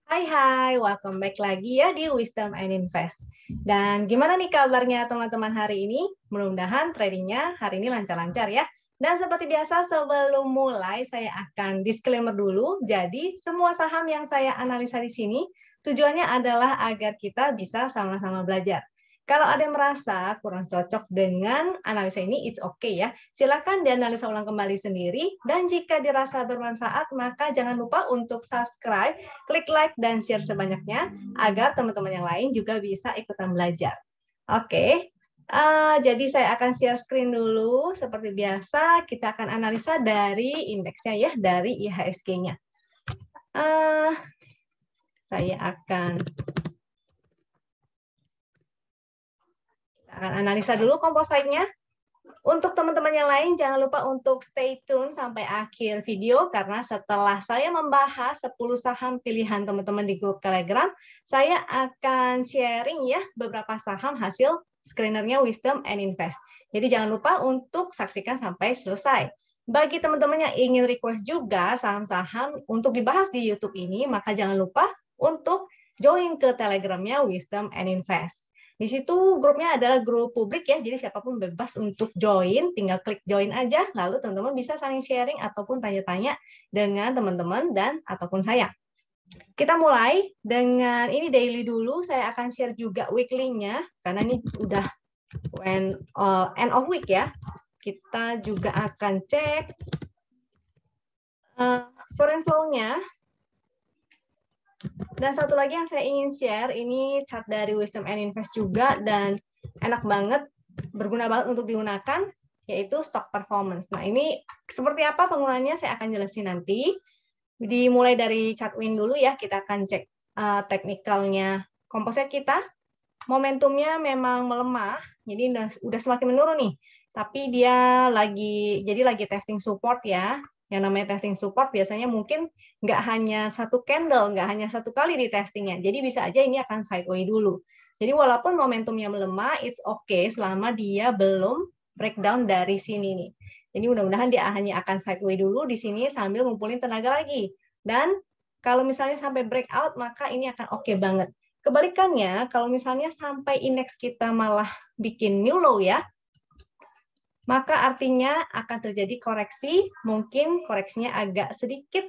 Hai, welcome back lagi ya di Wisdom and Invest. Dan gimana nih kabarnya teman-teman hari ini? Mudah-mudahan tradingnya hari ini lancar-lancar ya. Dan seperti biasa sebelum mulai saya akan disclaimer dulu. Jadi semua saham yang saya analisa di sini tujuannya adalah agar kita bisa sama-sama belajar. Kalau ada yang merasa kurang cocok dengan analisa ini, it's okay ya. Silakan dianalisa ulang kembali sendiri. Dan jika dirasa bermanfaat, maka jangan lupa untuk subscribe, klik like, dan share sebanyaknya agar teman-teman yang lain juga bisa ikutan belajar. Oke, jadi saya akan share screen dulu. Seperti biasa, kita akan analisa dari indeksnya ya, dari IHSG-nya. Saya akan analisa dulu kompositnya. Untuk teman-teman yang lain, jangan lupa untuk stay tune sampai akhir video, karena setelah saya membahas 10 saham pilihan teman-teman di grup Telegram, saya akan sharing ya beberapa saham hasil screenernya Wisdom and Invest. Jadi jangan lupa untuk saksikan sampai selesai. Bagi teman-teman yang ingin request juga saham-saham untuk dibahas di YouTube ini, maka jangan lupa untuk join ke Telegramnya Wisdom and Invest. Di situ grupnya adalah grup publik ya, jadi siapapun bebas untuk join, tinggal klik join aja, lalu teman-teman bisa saling sharing ataupun tanya-tanya dengan teman-teman dan ataupun saya. Kita mulai dengan ini daily dulu, saya akan share juga weekly-nya, karena ini udah end of week ya. Kita juga akan cek foreign flow-nya. Dan satu lagi yang saya ingin share, ini chart dari Wisdom and Invest juga, dan enak banget, berguna banget untuk digunakan, yaitu stock performance. Nah, ini seperti apa penggunaannya saya akan jelasin nanti. Dimulai dari chart win dulu ya, kita akan cek teknikalnya komposit kita. Momentumnya memang melemah, jadi udah semakin menurun nih. Tapi dia lagi testing support ya. Yang namanya testing support biasanya mungkin nggak hanya satu candle, nggak hanya satu kali di testingnya. Jadi bisa aja ini akan sideways dulu. Jadi walaupun momentumnya melemah, it's okay selama dia belum breakdown dari sini nih. Jadi mudah-mudahan dia hanya akan sideways dulu di sini sambil ngumpulin tenaga lagi. Dan kalau misalnya sampai breakout, maka ini akan oke banget. Kebalikannya, kalau misalnya sampai indeks kita malah bikin new low ya, maka artinya akan terjadi koreksi, mungkin koreksinya agak sedikit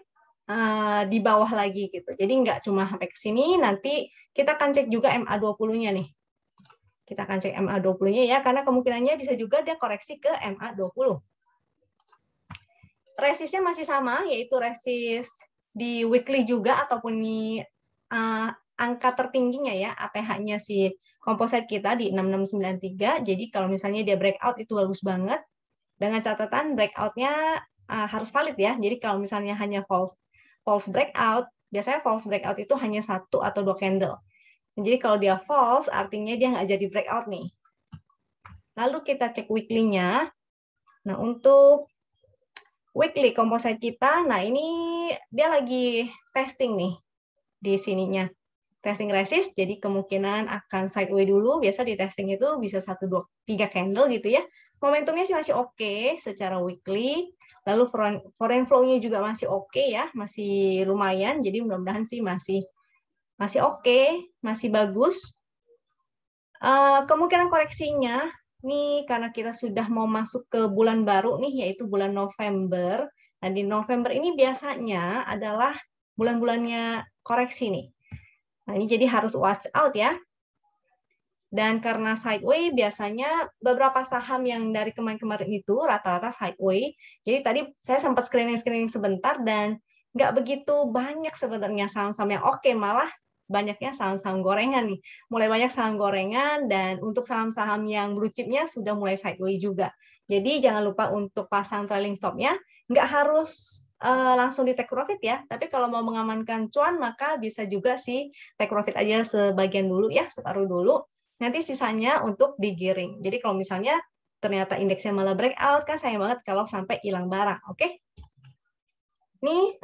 di bawah lagi gitu. Jadi nggak cuma sampai ke sini, nanti kita akan cek juga MA20-nya nih. Kita akan cek MA20-nya ya, karena kemungkinannya bisa juga dia koreksi ke MA20. Resistnya masih sama, yaitu resist di weekly juga, ataupun di angka tertingginya ya, ATH-nya si komposit kita di 6693. Jadi kalau misalnya dia breakout itu bagus banget. Dengan catatan breakout-nya harus valid ya. Jadi kalau misalnya hanya false breakout, biasanya false breakout itu hanya 1 atau 2 candle. Jadi kalau dia false, artinya dia nggak jadi breakout nih. Lalu kita cek weekly-nya. Nah, untuk weekly komposit kita, nah ini dia lagi testing nih di sininya. Testing resist, jadi kemungkinan akan sideways dulu. Biasa di testing itu bisa 1, 2, 3 candle gitu ya. Momentumnya sih masih oke secara weekly. Lalu foreign flow-nya juga masih oke ya, masih lumayan. Jadi mudah-mudahan sih masih oke, masih bagus. Kemungkinan koreksinya, nih karena kita sudah mau masuk ke bulan baru nih, yaitu bulan November. Nah, di November ini biasanya adalah bulan-bulannya koreksi nih. Nah, ini jadi harus watch out ya. Dan karena sideways, biasanya beberapa saham yang dari kemarin-kemarin itu rata-rata sideways. Jadi tadi saya sempat screening sebentar dan nggak begitu banyak sebenarnya saham-saham yang oke, malah banyaknya saham-saham gorengan nih. Mulai banyak saham gorengan, dan untuk saham-saham yang blue chip-nya sudah mulai sideways juga. Jadi jangan lupa untuk pasang trailing stop-nya. Nggak harus langsung di take profit ya, tapi kalau mau mengamankan cuan maka bisa juga sih take profit aja sebagian dulu ya, separuh dulu, nanti sisanya untuk digiring. Jadi kalau misalnya ternyata indeksnya malah breakout, kan sayang banget kalau sampai hilang barang. Oke, nih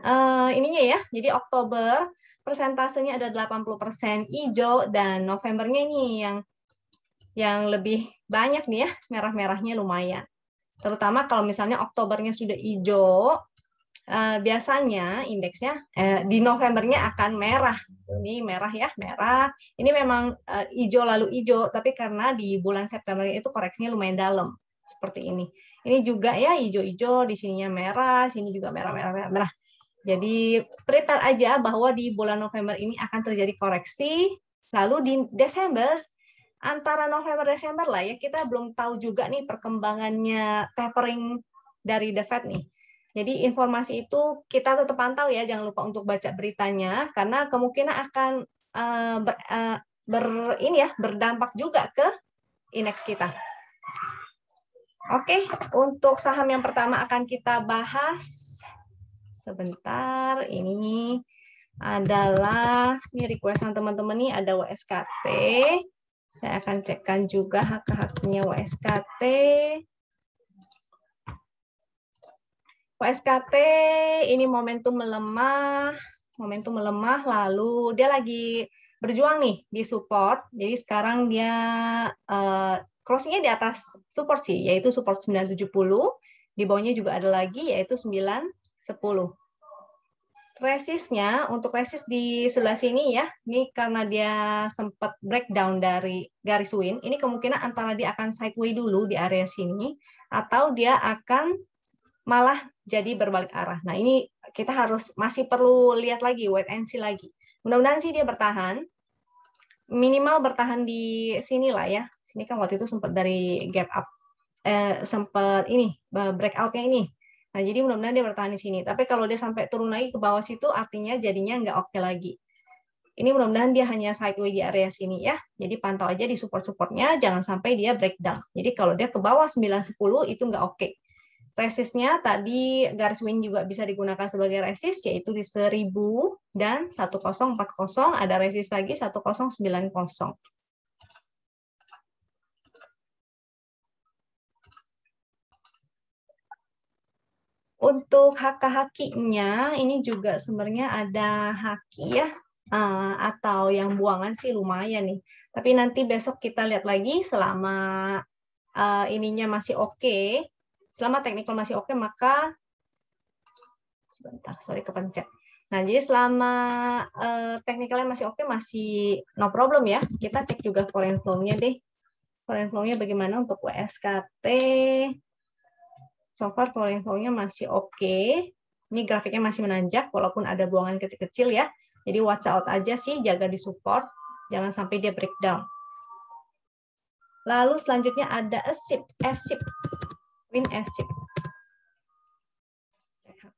ininya ya, jadi Oktober persentasenya ada 80% hijau, dan Novembernya ini yang lebih banyak nih ya, merah-merahnya lumayan. Terutama kalau misalnya Oktobernya sudah hijau, biasanya indeksnya di Novembernya akan merah. Ini merah ya, merah. Ini memang hijau lalu hijau, tapi karena di bulan September itu koreksinya lumayan dalam seperti ini. Ini juga ya hijau-hijau, di sininya merah, sini juga merah, merah, merah, merah. Jadi prepare aja bahwa di bulan November ini akan terjadi koreksi. Lalu di Desember, antara November Desember lah ya, kita belum tahu juga nih perkembangannya tapering dari The Fed nih. Jadi informasi itu kita tetap pantau ya, jangan lupa untuk baca beritanya karena kemungkinan akan berdampak juga ke indeks kita. Oke, untuk saham yang pertama akan kita bahas sebentar. Ini adalah requestan teman-teman nih, ada WSKT. Saya akan cekkan juga hak-haknya WSKT. WSKT ini momentum melemah lalu dia lagi berjuang nih di support. Jadi sekarang dia closing-nya di atas support sih, yaitu support 970. Di bawahnya juga ada lagi yaitu 910. Resistnya, untuk resist di sebelah sini ya, ini karena dia sempat breakdown dari garis win, ini kemungkinan antara dia akan sideways dulu di area sini atau dia akan malah jadi berbalik arah. Nah, ini kita masih perlu lihat lagi, wait and see lagi. Mudah-mudahan sih dia bertahan. Minimal bertahan di sini lah ya. Sini kan waktu itu sempat dari gap up, sempat ini, breakout-nya ini. Nah, jadi mudah-mudahan dia bertahan di sini. Tapi kalau dia sampai turun lagi ke bawah situ, artinya jadinya nggak oke lagi. Ini mudah-mudahan dia hanya sideways di area sini ya. Jadi pantau aja di support-supportnya, jangan sampai dia breakdown. Jadi kalau dia ke bawah 910 itu nggak oke. Resistnya tadi garis win juga bisa digunakan sebagai resist, yaitu di 1000 dan 1040, ada resist lagi 1090. Untuk haki-hakinya, ini juga sebenarnya ada haki ya, atau yang buangan sih lumayan nih. Tapi nanti besok kita lihat lagi selama ininya masih oke. Selama technical masih oke, maka sebentar, sorry kepencet. Nah, jadi selama technicalnya masih oke, masih no problem ya. Kita cek juga foreign flow-nya deh. Foreign flow-nya bagaimana untuk WSKT. So far foreign flow-nya masih oke. Ini grafiknya masih menanjak, walaupun ada buangan kecil-kecil ya. Jadi watch out aja sih, jaga di support. Jangan sampai dia breakdown. Lalu selanjutnya ada ASIP. Win ASIP.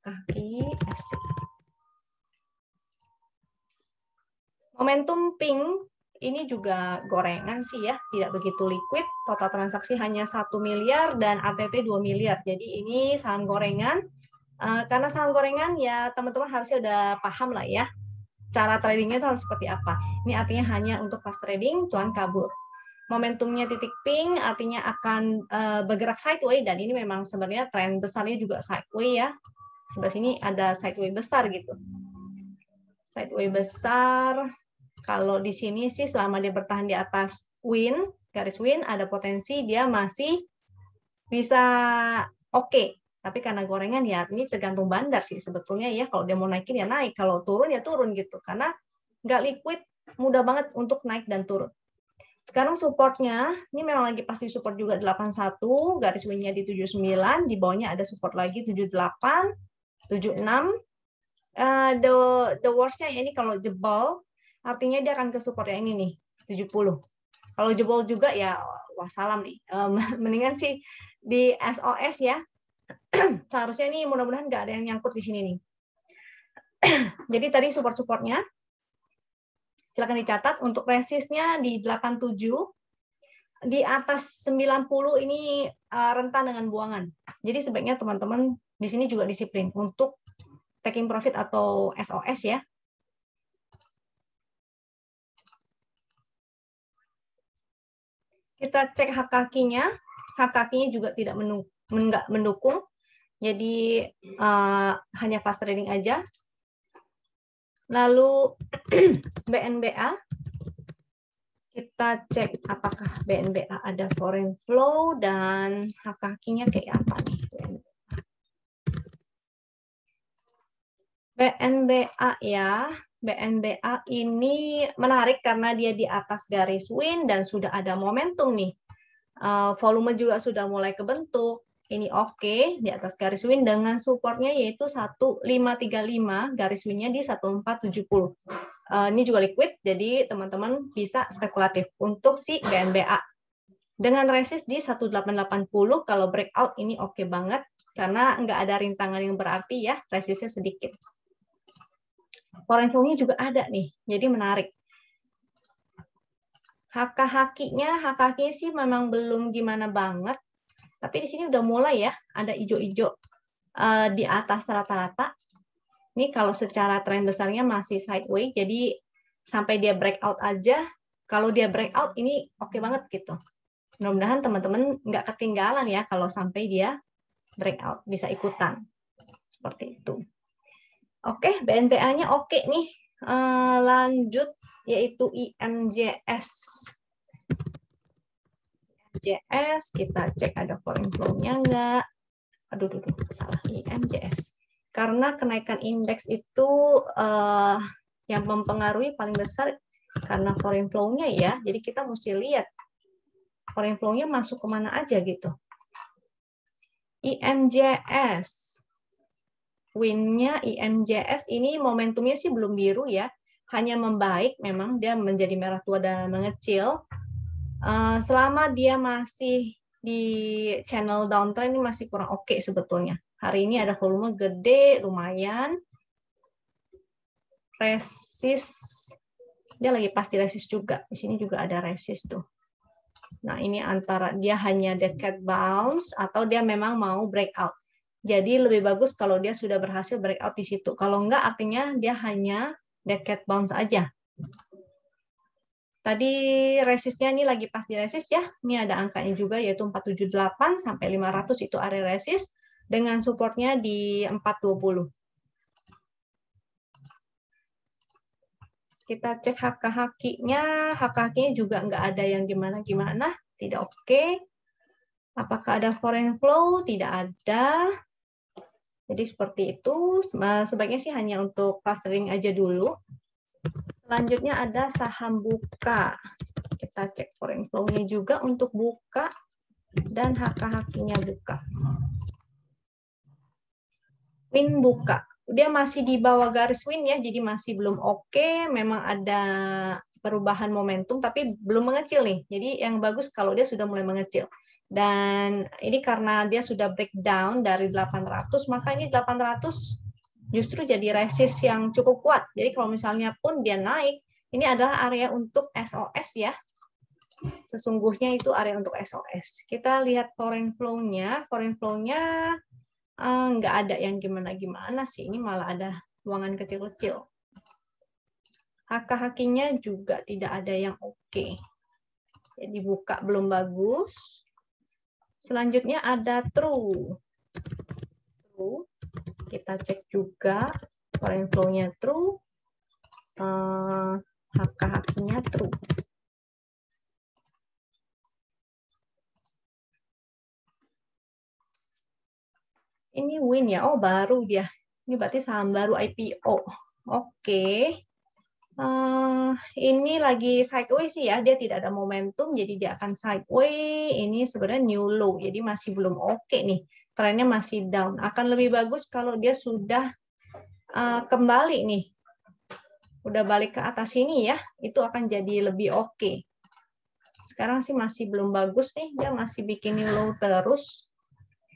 Kaki ASIP. Momentum pink ini juga gorengan sih ya, tidak begitu liquid. Total transaksi hanya 1 miliar dan ATT 2 miliar. Jadi ini saham gorengan. Karena saham gorengan ya teman-teman harusnya udah paham lah ya. Cara tradingnya itu harus seperti apa. Ini artinya hanya untuk fast trading, cuan kabur. Momentumnya titik pink artinya akan bergerak sideways, dan ini memang sebenarnya tren besarnya juga sideways ya. Sebelah sini ada sideways besar gitu. Sideways besar. Kalau di sini sih selama dia bertahan di atas win, garis win, ada potensi dia masih bisa oke. Tapi karena gorengan ya ini tergantung bandar sih sebetulnya ya. Kalau dia mau naikin ya naik, kalau turun ya turun gitu. Karena nggak liquid, mudah banget untuk naik dan turun. Sekarang supportnya, ini memang lagi pasti support juga 81, garis win-nya di 79, di bawahnya ada support lagi 78, 76. The worst-nya ya ini kalau jebol, artinya dia akan ke support yang ini nih, 70. Kalau jebol juga ya wassalam nih. Mendingan sih di SOS ya. Seharusnya ini mudah-mudahan nggak ada yang nyangkut di sini nih. Jadi tadi support-supportnya. Silakan dicatat. Untuk resistnya di 87. Di atas 90 ini rentan dengan buangan. Jadi sebaiknya teman-teman di sini juga disiplin untuk taking profit atau SOS ya. Kita cek hak kakinya juga tidak mendukung, jadi hanya fast trading aja. Lalu BNBA, kita cek apakah BNBA ada foreign flow dan hak kakinya kayak apa nih. BNBA ya. BNBA ini menarik karena dia di atas garis win dan sudah ada momentum nih. Volume juga sudah mulai kebentuk. Ini oke di atas garis win dengan supportnya yaitu 1535, garis winnya di 1470. Ini juga liquid, jadi teman-teman bisa spekulatif untuk si BNBA. Dengan resist di 1880, kalau breakout ini oke banget karena nggak ada rintangan yang berarti ya, resistnya sedikit. Foreign flow-nya juga ada nih, jadi menarik. HK-HQ-nya sih memang belum gimana banget, tapi di sini udah mulai ya, ada hijau-hijau di atas rata-rata. Ini kalau secara tren besarnya masih sideways, jadi sampai dia breakout aja, kalau dia breakout ini oke banget gitu. Mudah-mudahan teman-teman nggak ketinggalan ya kalau sampai dia breakout, bisa ikutan. Seperti itu. Oke, BNBA-nya oke nih. Lanjut, yaitu IMJS. IMJS, kita cek ada foreign flow-nya nggak. Aduh, salah, IMJS. Karena kenaikan indeks itu yang mempengaruhi paling besar karena foreign flow-nya ya. Jadi kita mesti lihat foreign flow-nya masuk kemana aja gitu. IMJS. Win-nya IMJS ini momentumnya sih belum biru ya. Hanya membaik, memang dia menjadi merah tua dan mengecil. Selama dia masih di channel downtrend ini masih kurang oke sebetulnya. Hari ini ada volume gede, lumayan. Resist, dia lagi pasti resist juga. Di sini juga ada resist tuh. Nah, ini antara dia hanya dead cat bounce atau dia memang mau breakout. Jadi lebih bagus kalau dia sudah berhasil breakout di situ. Kalau enggak, artinya dia hanya dead cat bounce aja. Tadi resistnya ini lagi pas di resist ya. Ini ada angkanya juga yaitu 478 sampai 500 itu area resist dengan supportnya di 420. Kita cek HK-HQ-nya. HK-HQ-nya juga nggak ada yang gimana-gimana. Tidak oke. Apakah ada foreign flow? Tidak ada. Jadi seperti itu. Sebaiknya sih hanya untuk clustering aja dulu. Selanjutnya ada saham buka. Kita cek foreign flow-nya juga untuk buka dan HK-HQ-nya buka. Win buka. Dia masih di bawah garis win ya, jadi masih belum oke. Memang ada perubahan momentum, tapi belum mengecil nih. Jadi yang bagus kalau dia sudah mulai mengecil. Dan ini karena dia sudah breakdown dari 800, maka ini 800 justru jadi resist yang cukup kuat. Jadi kalau misalnya pun dia naik, ini adalah area untuk SOS ya. Sesungguhnya itu area untuk SOS. Kita lihat foreign flow-nya. Foreign flow-nya nggak ada yang gimana-gimana sih. Ini malah ada ruangan kecil-kecil. HK-HQ-nya juga tidak ada yang oke. Jadi buka belum bagus. Selanjutnya ada true. True. Kita cek juga foreign flow-nya true. HK-HQ-nya true. Ini win ya. Oh, baru dia. Ini berarti saham baru IPO. Oke. Ini lagi sideways sih ya. Dia tidak ada momentum, jadi dia akan sideways. Ini sebenarnya new low, jadi masih belum oke nih. Trennya masih down. Akan lebih bagus kalau dia sudah kembali nih. Udah balik ke atas sini ya. Itu akan jadi lebih oke. Sekarang sih masih belum bagus nih. Dia masih bikin new low terus.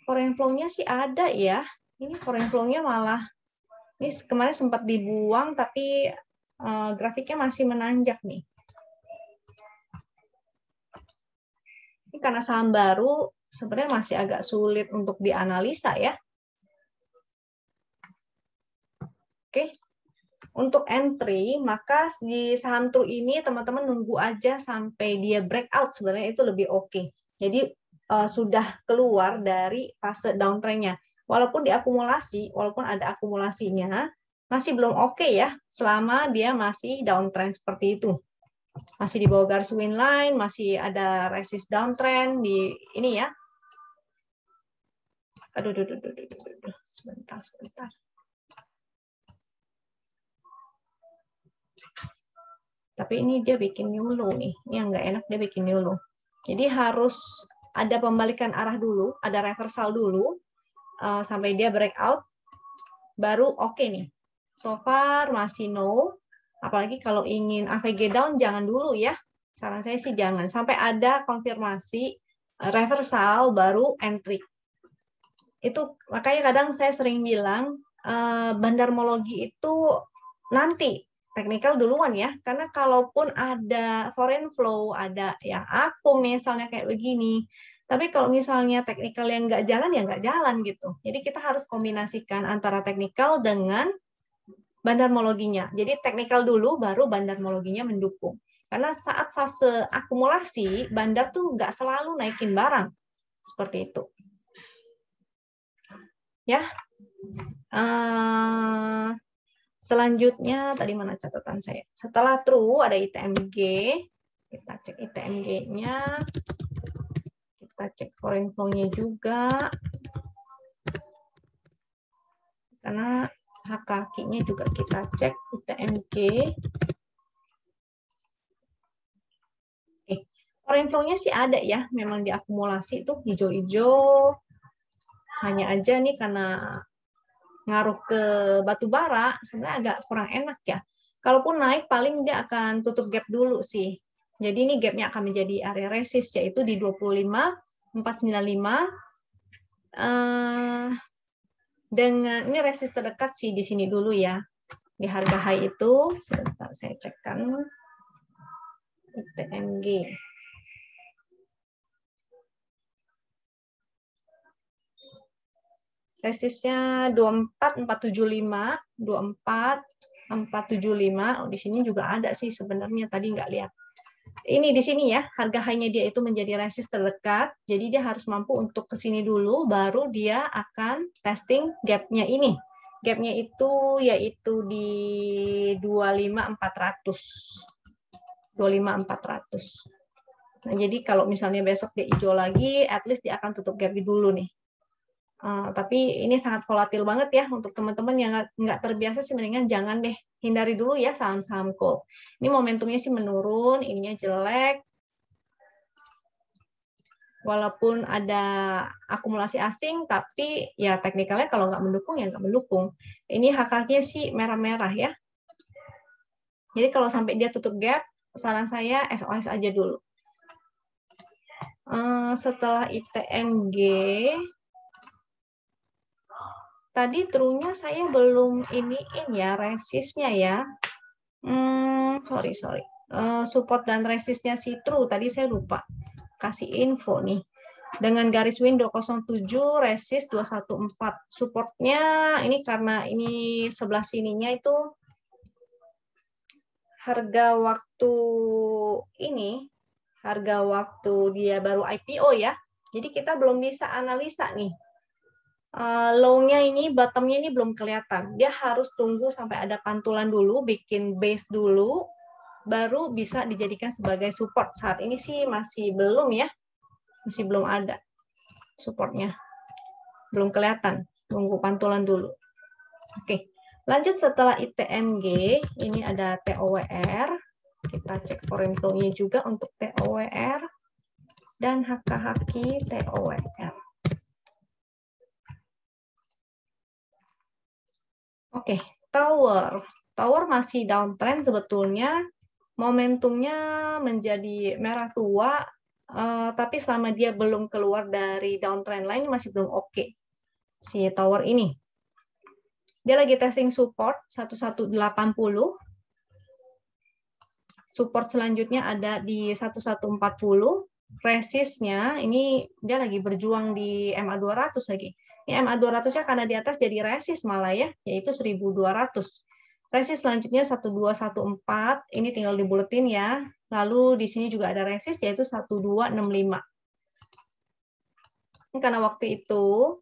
Foreign flow-nya sih ada ya. Ini foreign flow-nya malah, ini kemarin sempat dibuang tapi grafiknya masih menanjak nih. Ini karena saham baru sebenarnya masih agak sulit untuk dianalisa ya. Oke. Untuk entry, maka di saham true ini teman-teman nunggu aja sampai dia breakout, sebenarnya itu lebih oke. Jadi sudah keluar dari fase downtrend-nya. Walaupun diakumulasi, walaupun ada akumulasinya, masih belum oke ya, selama dia masih downtrend seperti itu. Masih di bawah garis win line, masih ada resist downtrend di ini ya. Aduh, sebentar. Tapi ini dia bikin new low nih. Ini yang nggak enak, dia bikin new low. Jadi harus ada pembalikan arah dulu, ada reversal dulu, sampai dia breakout, baru oke nih. So far masih no. Apalagi kalau ingin AVG down, jangan dulu ya. Saran saya sih jangan. Sampai ada konfirmasi reversal, baru entry. Itu makanya kadang saya sering bilang, bandarmologi itu nanti teknikal duluan ya, karena kalaupun ada foreign flow, ada yang akum misalnya kayak begini, tapi kalau misalnya teknikal yang nggak jalan ya nggak jalan gitu. Jadi kita harus kombinasikan antara teknikal dengan bandarmologinya. Jadi teknikal dulu, baru bandarmologinya mendukung. Karena saat fase akumulasi, bandar tuh nggak selalu naikin barang seperti itu. Ya. Selanjutnya, tadi mana catatan saya? Setelah true, ada ITMG. Kita cek ITMG-nya. Kita cek foreign flow-nya juga. Karena hak kakinya juga kita cek ITMG. Oke. Foreign flow-nya sih ada ya. Memang diakumulasi tuh hijau-hijau. Hanya aja nih karena ngaruh ke batu bara, sebenarnya agak kurang enak ya. Kalaupun naik, paling dia akan tutup gap dulu sih. Jadi ini gapnya akan menjadi area resist, yaitu di 25.495. Dengan ini resist terdekat sih di sini dulu ya. Di harga high itu, sebentar saya cekkan ITMG. Resistnya 24.475, 24.475. Oh, di sini juga ada sih sebenarnya, tadi nggak lihat. Ini di sini ya, harga high-nya dia itu menjadi resist terdekat, jadi dia harus mampu untuk ke sini dulu, baru dia akan testing gap-nya ini. Gap-nya itu yaitu di 25.400. 25.400. Nah, jadi kalau misalnya besok dia hijau lagi, at least dia akan tutup gap dulu nih. Tapi ini sangat volatil banget ya untuk teman-teman yang nggak terbiasa sih, mendingan jangan deh, hindari dulu ya saham-saham coal. Ini momentumnya sih menurun, ininya jelek. Walaupun ada akumulasi asing, tapi ya teknikalnya kalau nggak mendukung ya nggak mendukung. Ini HK-nya sih merah-merah ya. Jadi kalau sampai dia tutup gap, saran saya SOS aja dulu. Setelah ITMG, tadi true-nya saya belum iniin ya, resistnya ya. Sorry. Support dan resistnya si true, tadi saya lupa kasih info nih. Dengan garis window 07, resist 214. Supportnya ini karena ini sebelah sininya itu harga waktu ini, harga waktu dia baru IPO ya. Jadi kita belum bisa analisa nih. Low-nya ini, bottom-nya ini belum kelihatan. Dia harus tunggu sampai ada pantulan dulu, bikin base dulu, baru bisa dijadikan sebagai support. Saat ini sih masih belum ya. Masih belum ada supportnya. Belum kelihatan. Tunggu pantulan dulu. Oke. Lanjut setelah ITMG, ini ada TOWR. Kita cek foreign flow-nya juga untuk TOWR. Dan HKHQ TOWR. Oke, Tower. Tower masih downtrend sebetulnya. Momentumnya menjadi merah tua, tapi selama dia belum keluar dari downtrend line masih belum oke. Si Tower ini. Dia lagi testing support 1180. Support selanjutnya ada di 1140. Resistnya ini dia lagi berjuang di MA 200 lagi. Ini MA 200-nya karena di atas jadi resist malah ya, yaitu 1200. Resist selanjutnya 1214, ini tinggal dibuletin ya. Lalu di sini juga ada resist yaitu 1265. Karena waktu itu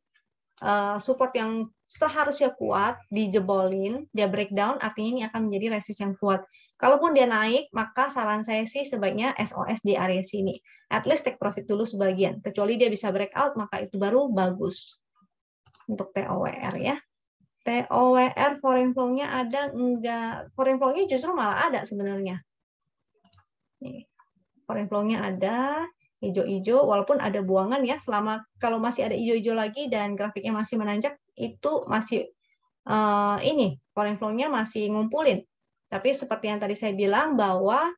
support yang seharusnya kuat dijebolin, dia breakdown, artinya ini akan menjadi resist yang kuat. Kalaupun dia naik, maka saran saya sih sebaiknya SOS di area sini. At least take profit dulu sebagian. Kecuali dia bisa breakout, maka itu baru bagus. Untuk TOWR ya. TOWR foreign flow-nya ada enggak? Foreign flow-nya justru malah ada sebenarnya. Nih, foreign flow-nya ada, hijau-hijau, walaupun ada buangan ya, selama kalau masih ada hijau-hijau lagi dan grafiknya masih menanjak, itu masih ini foreign flow-nya masih ngumpulin. Tapi seperti yang tadi saya bilang bahwa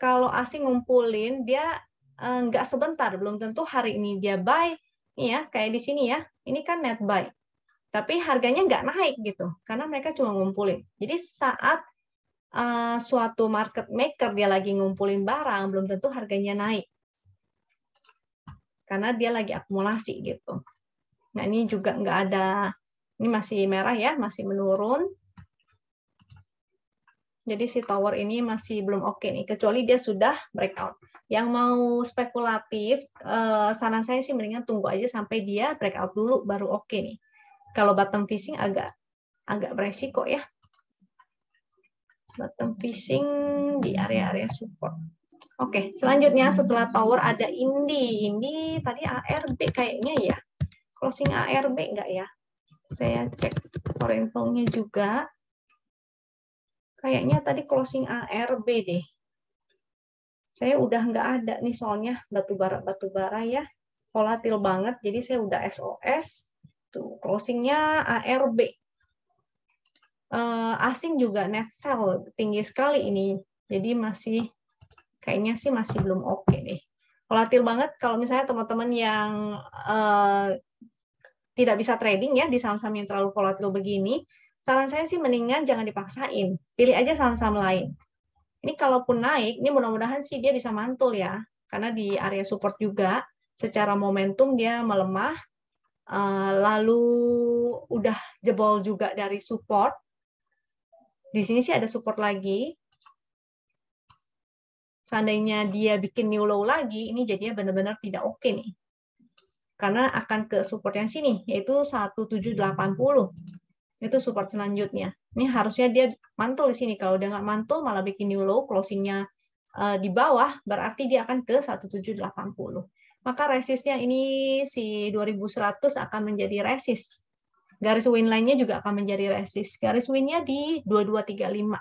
kalau asing ngumpulin dia nggak sebentar, belum tentu hari ini dia buy, nih ya kayak di sini ya, ini kan net buy, tapi harganya nggak naik gitu, karena mereka cuma ngumpulin. Jadi saat suatu market maker dia lagi ngumpulin barang, belum tentu harganya naik, karena dia lagi akumulasi gitu. Nah ini juga nggak ada, ini masih merah ya, masih menurun. Jadi si tower ini masih belum oke nih, kecuali dia sudah breakout. Yang mau spekulatif, saran saya sih mendingan tunggu aja sampai dia breakout dulu, baru oke nih. Kalau bottom fishing agak beresiko ya. Bottom fishing di area-area support. Oke, selanjutnya setelah tower ada Indi. Indi tadi ARB kayaknya ya. Closing ARB enggak ya? Saya cek foreign flow-nya juga. Kayaknya tadi closing ARB deh. Saya udah nggak ada nih soalnya batu bara ya. Volatil banget, jadi saya udah SOS. Tuh, closingnya ARB. Asing juga net sell tinggi sekali ini. Jadi masih kayaknya sih masih belum oke deh. Volatil banget kalau misalnya teman-teman yang tidak bisa trading ya di saham-saham yang terlalu volatil begini, saran saya sih mendingan jangan dipaksain. Pilih aja saham-saham lain. Ini kalaupun naik, ini mudah-mudahan sih dia bisa mantul ya. Karena di area support juga, secara momentum dia melemah, lalu udah jebol juga dari support. Di sini sih ada support lagi. Seandainya dia bikin new low lagi, ini jadinya benar-benar tidak oke nih. Karena akan ke support yang sini, yaitu 1780. Itu support selanjutnya. Ini harusnya dia mantul di sini. Kalau dia nggak mantul, malah bikin new low, closingnya di bawah, berarti dia akan ke 1780. Maka resistnya ini si 2100 akan menjadi resist. Garis win line-nya juga akan menjadi resist. Garis win-nya di 2235.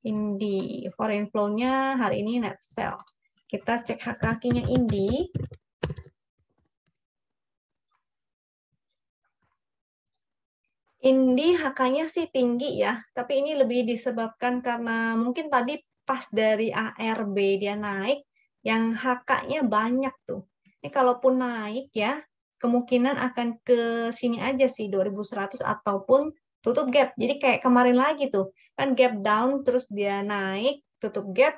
Indi, foreign flow-nya hari ini net sell. Kita cek kakinya Indi. Indi HK-nya sih tinggi ya, tapi ini lebih disebabkan karena mungkin tadi pas dari ARB dia naik, yang HK-nya banyak tuh. Ini kalaupun naik ya, kemungkinan akan ke sini aja sih, 2100 ataupun tutup gap. Jadi kayak kemarin lagi tuh, kan gap down terus dia naik, tutup gap,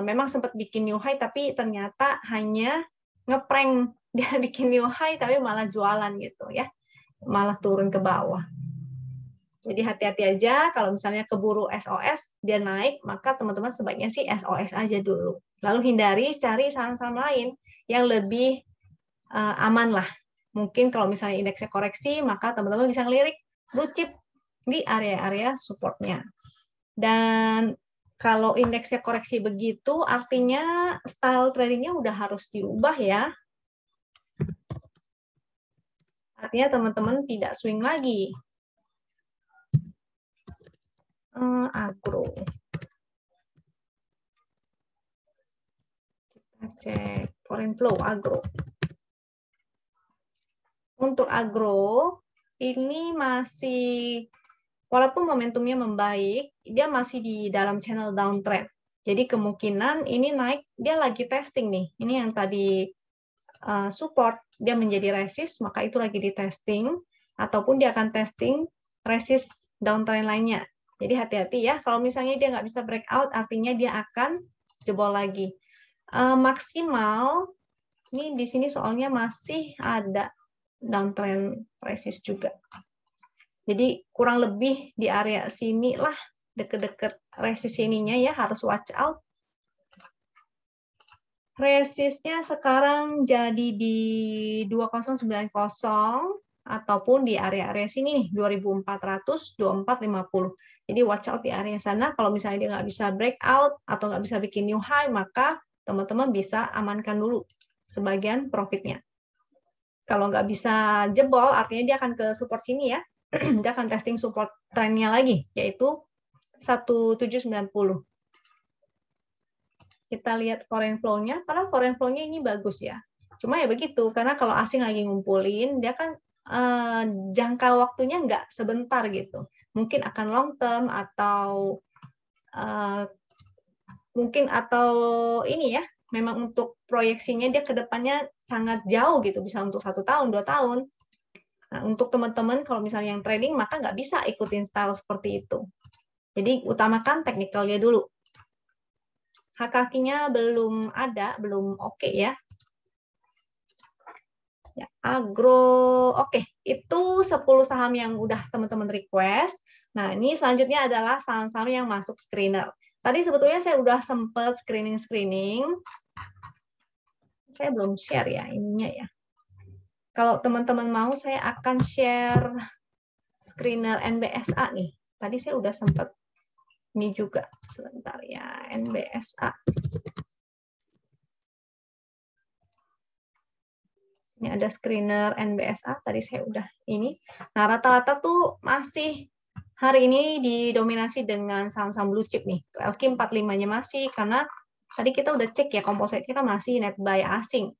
memang sempat bikin new high, tapi ternyata hanya ngeprank dia bikin new high, tapi malah jualan gitu ya. Malah turun ke bawah. Jadi hati-hati aja kalau misalnya keburu SOS dia naik, maka teman-teman sebaiknya sih SOS aja dulu. Lalu hindari cari saham-saham lain yang lebih aman lah. Mungkin kalau misalnya indeksnya koreksi, maka teman-teman bisa ngelirik blue chip di area-area supportnya. Dan kalau indeksnya koreksi begitu, artinya style tradingnya udah harus diubah ya. Artinya teman-teman tidak swing lagi. Agro. Kita cek foreign flow agro. Untuk agro, ini masih, walaupun momentumnya membaik, dia masih di dalam channel downtrend. Jadi kemungkinan ini naik, dia lagi testing nih. Ini yang tadi support, dia menjadi resist, maka itu lagi di testing, ataupun dia akan testing resist downtrend lainnya. Jadi hati-hati ya, kalau misalnya dia nggak bisa breakout, artinya dia akan jebol lagi. Maksimal, ini di sini soalnya masih ada downtrend resist juga. Jadi kurang lebih di area sini lah, deket-deket resist ininya ya, harus watch out. Resistnya sekarang jadi di 2090 ataupun di area-area sini nih 2400, 2450. Jadi watch out di area sana. Kalau misalnya dia nggak bisa breakout atau nggak bisa bikin new high, maka teman-teman bisa amankan dulu sebagian profitnya. Kalau nggak bisa jebol, artinya dia akan ke support sini ya. Dia akan testing support trennya lagi, yaitu 1790. Kita lihat foreign flow-nya, karena foreign flow-nya ini bagus ya. Cuma ya begitu, karena kalau asing lagi ngumpulin, dia kan jangka waktunya nggak sebentar gitu. Mungkin akan long term atau mungkin atau ini ya, memang untuk proyeksinya dia ke depannya sangat jauh gitu, bisa untuk 1 tahun, 2 tahun. Nah, untuk teman-teman kalau misalnya yang trading, maka nggak bisa ikutin style seperti itu. Jadi utamakan teknikalnya dulu. Hak kakinya belum ada, belum oke ya. Ya, agro, oke. Itu 10 saham yang udah teman-teman request. Nah, ini selanjutnya adalah saham-saham yang masuk screener. Tadi sebetulnya saya udah sempat screening-screening. Saya belum share ya ininya ya. Kalau teman-teman mau, saya akan share screener NBSA nih. Tadi saya udah sempat ini juga. Sebentar ya, NBSA. Ini ada screener NBSA, tadi saya udah ini. Nah, rata-rata tuh masih hari ini didominasi dengan saham-saham blue chip nih. LQ 45-nya masih, karena tadi kita udah cek ya, komposit kita masih net buy asing.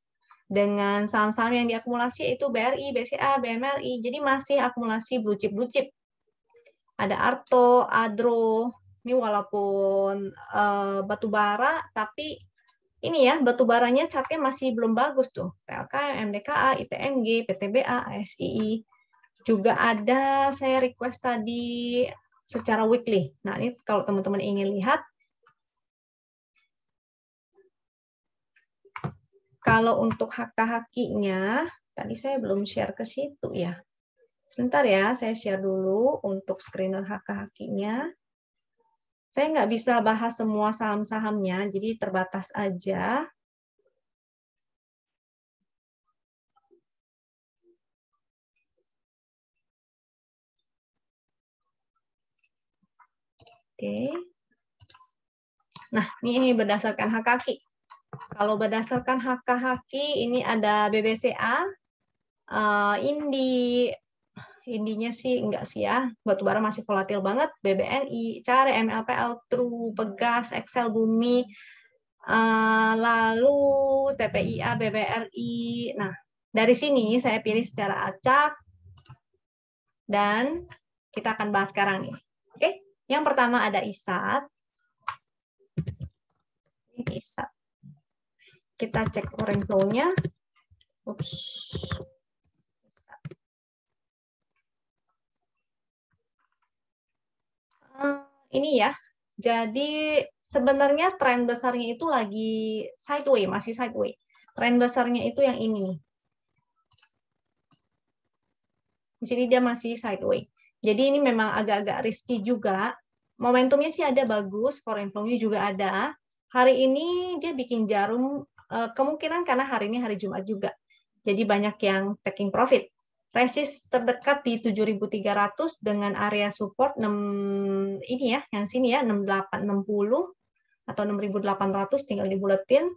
Dengan saham-saham yang diakumulasi itu BRI, BCA, BMRI, jadi masih akumulasi blue chip. Ada Arto, Adro, ini walaupun batu bara, tapi ini ya, batu baranya chartnya masih belum bagus tuh. PLKM, MDKA, ITMG, PTBA, ASII. Juga ada saya request tadi secara weekly. Nah, ini kalau teman-teman ingin lihat. Kalau untuk haki-hakinya, tadi saya belum share ke situ ya. Sebentar ya, saya share dulu untuk screener haki-hakinya. Saya nggak bisa bahas semua saham-sahamnya, jadi terbatas aja. Oke. Nah, ini berdasarkan hak-haki. Kalau berdasarkan hak-haki, ini ada BBCA, Indinya sih enggak sih ya, batubara masih volatil banget, BBNI, CARE, MLPL, True, Pegas, Excel, Bumi, lalu TPIA, BBRI. Nah, dari sini saya pilih secara acak, dan kita akan bahas sekarang nih. Oke, yang pertama ada ISAT. Ini ISAT. Kita cek foreign flow-nya. Ups. Ini ya. Jadi sebenarnya tren besarnya itu lagi sideways, masih sideways. Tren besarnya itu yang ini. Di sini dia masih sideways. Jadi ini memang agak-agak risky juga. Momentumnya sih ada bagus, foreign flow-nya juga ada. Hari ini dia bikin jarum, kemungkinan karena hari ini hari Jumat juga. Jadi banyak yang taking profit. Resist terdekat di 7.300 dengan area support 6 ini ya, yang sini ya 6860 atau 6.800 tinggal dibuletin.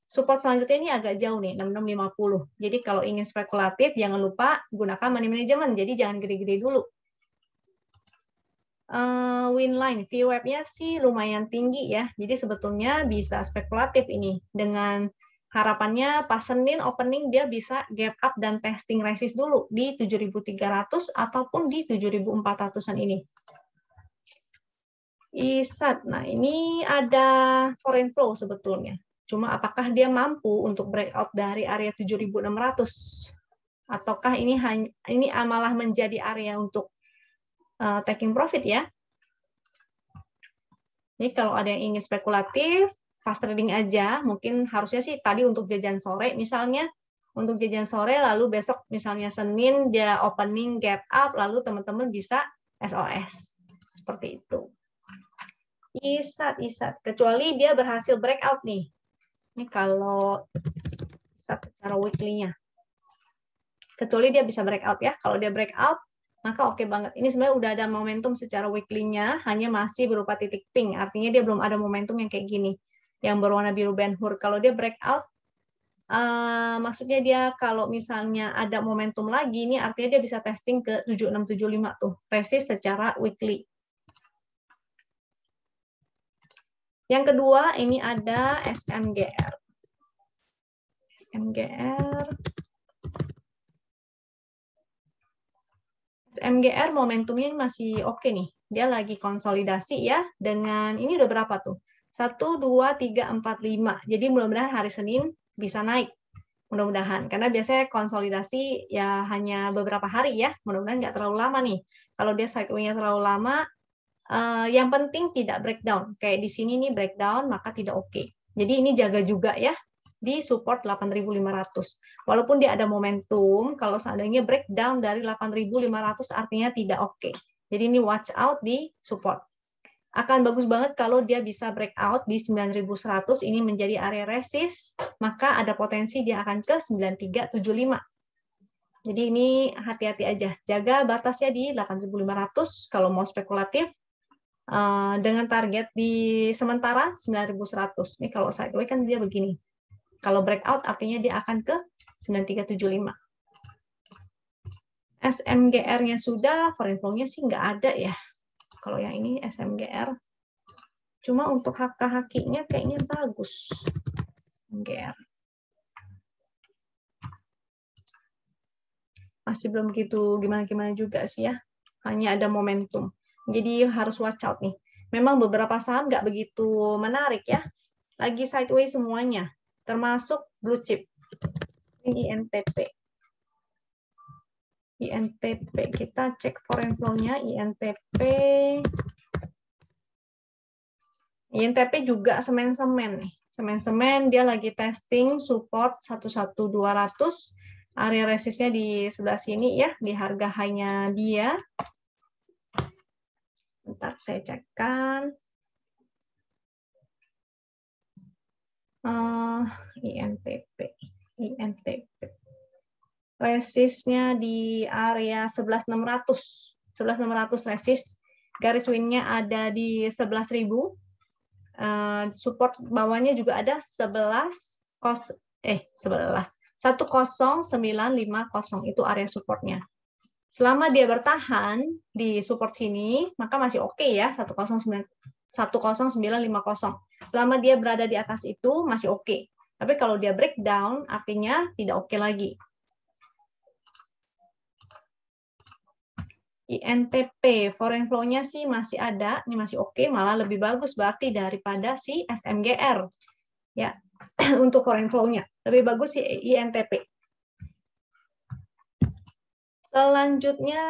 Support selanjutnya ini agak jauh nih, 6650. Jadi kalau ingin spekulatif jangan lupa gunakan money management. Jadi jangan gede-gede dulu. Winline, VWAP-nya sih lumayan tinggi ya. Jadi sebetulnya bisa spekulatif ini. Dengan harapannya pas Senin opening dia bisa gap up dan testing resist dulu di 7.300 ataupun di 7.400-an ini. ISAT, nah ini ada foreign flow sebetulnya. Cuma apakah dia mampu untuk breakout dari area 7.600? Ataukah ini malah menjadi area untuk taking profit ya? Ini kalau ada yang ingin spekulatif, fast trading aja, mungkin harusnya sih tadi untuk jajan sore misalnya, untuk jajan sore lalu besok misalnya Senin dia opening gap up, lalu teman-teman bisa SOS. Seperti itu. ISAT, kecuali dia berhasil breakout nih. Ini kalau secara weekly-nya. Kecuali dia bisa breakout ya. Kalau dia breakout, maka oke banget. Ini sebenarnya udah ada momentum secara weekly-nya, hanya masih berupa titik pink. Artinya dia belum ada momentum yang kayak gini, yang berwarna biru Ben-Hur. Kalau dia breakout, maksudnya dia kalau misalnya ada momentum lagi, ini artinya dia bisa testing ke 7675 tuh, resist secara weekly. Yang kedua, ini ada SMGR. SMGR. SMGR momentumnya masih oke nih. Dia lagi konsolidasi ya dengan ini udah berapa tuh? 1, 2, 3, 4, 5. Jadi mudah-mudahan hari Senin bisa naik. Mudah-mudahan. Karena biasanya konsolidasi ya hanya beberapa hari ya. Mudah-mudahan nggak terlalu lama nih. Kalau dia sideway-nya terlalu lama, yang penting tidak breakdown. Kayak di sini nih breakdown, maka tidak oke. Jadi ini jaga juga ya di support 8.500. Walaupun dia ada momentum, kalau seandainya breakdown dari 8.500 artinya tidak oke. Jadi ini watch out di support. Akan bagus banget kalau dia bisa breakout di 9.100, ini menjadi area resist, maka ada potensi dia akan ke 9375. Jadi ini hati-hati aja, jaga batasnya di 8.500 kalau mau spekulatif, dengan target di sementara 9.100. Ini kalau sideways kan dia begini. Kalau breakout artinya dia akan ke 9375. SMGR-nya sudah, foreign flow-nya sih nggak ada ya. Kalau yang ini SMGR. Cuma untuk HK-HQ-nya kayaknya bagus. SMGR. Masih belum begitu gimana-gimana juga sih ya. Hanya ada momentum. Jadi harus watch out nih. Memang beberapa saham nggak begitu menarik ya. Lagi sideways semuanya. Termasuk blue chip. Ini INTP. INTP. Kita cek foreign flow-nya. INTP juga semen-semen nih. Semen-semen dia lagi testing support 11200. Area resistnya di sebelah sini ya, di harga high-nya dia. Bentar saya cekkan. INTP. Resistnya di area 11.600. 11.600 resist. Garis win-nya ada di 11.000. Support bawahnya juga ada 10950 itu area supportnya. Selama dia bertahan di support sini, maka masih oke ya 10950. Selama dia berada di atas itu masih oke. Tapi kalau dia breakdown artinya tidak oke lagi. INTP, foreign flow-nya sih masih ada, ini masih oke, malah lebih bagus berarti daripada si SMGR. Ya, untuk foreign flow-nya. Lebih bagus si INTP. Selanjutnya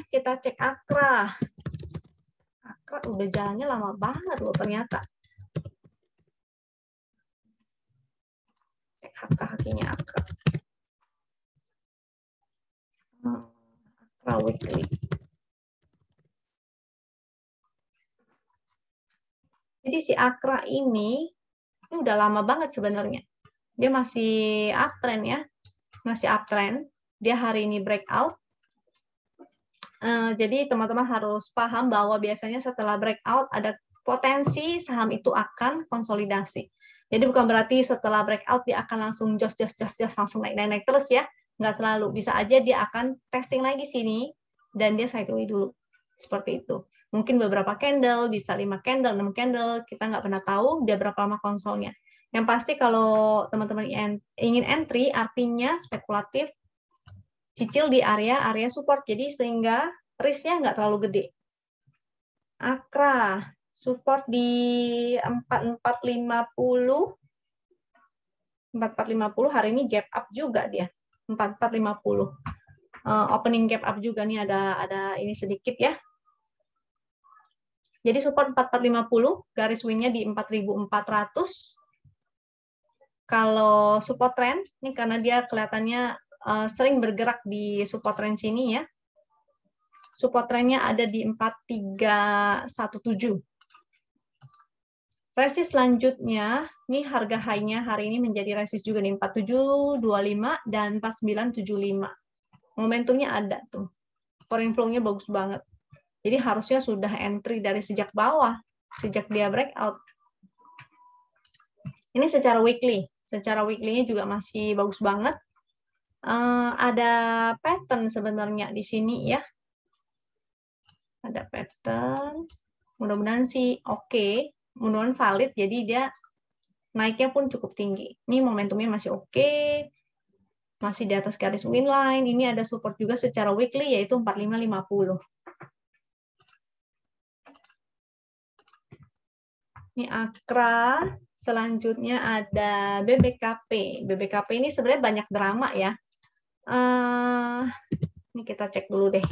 kita cek Akra. Akra udah jalannya lama banget loh ternyata. Cek HK-HQ-nya Akra. Akra weekly. Jadi si Akra ini udah lama banget sebenarnya. Dia masih uptrend ya. Masih uptrend. Dia hari ini breakout. Jadi teman-teman harus paham bahwa biasanya setelah breakout ada potensi saham itu akan konsolidasi. Jadi bukan berarti setelah breakout dia akan langsung jos langsung naik terus ya. Nggak selalu. Bisa aja dia akan testing lagi sini dan dia sideways dulu. Seperti itu. Mungkin beberapa candle, bisa 5 candle, 6 candle, kita nggak pernah tahu dia berapa lama konsolnya. Yang pasti kalau teman-teman ingin entry, artinya spekulatif, cicil di area support, jadi sehingga risk-nya nggak terlalu gede. Akra, support di 4450. 4450 hari ini gap up juga dia. 4450. Opening gap up juga nih ada ini sedikit ya. Jadi support 4450, garis win-nya di 4400. Kalau support trend, ini karena dia kelihatannya sering bergerak di support trend sini ya. Support trend-nya ada di 4317. Resist selanjutnya, ini harga high-nya hari ini menjadi resist juga nih 4725 dan 4975. Momentumnya ada tuh. Foreign flow-nya bagus banget. Jadi harusnya sudah entry dari sejak bawah, sejak dia breakout. Ini secara weekly. Secara weekly-nya juga masih bagus banget. Ada pattern sebenarnya di sini ya. Ada pattern. Mudah-mudahan sih oke. mudah-mudahan valid, jadi dia naiknya pun cukup tinggi. Ini momentumnya masih oke, masih di atas garis win line. Ini ada support juga secara weekly yaitu 4550. Ini Akra, selanjutnya ada BBKP. BBKP ini sebenarnya banyak drama ya. Ini kita cek dulu deh.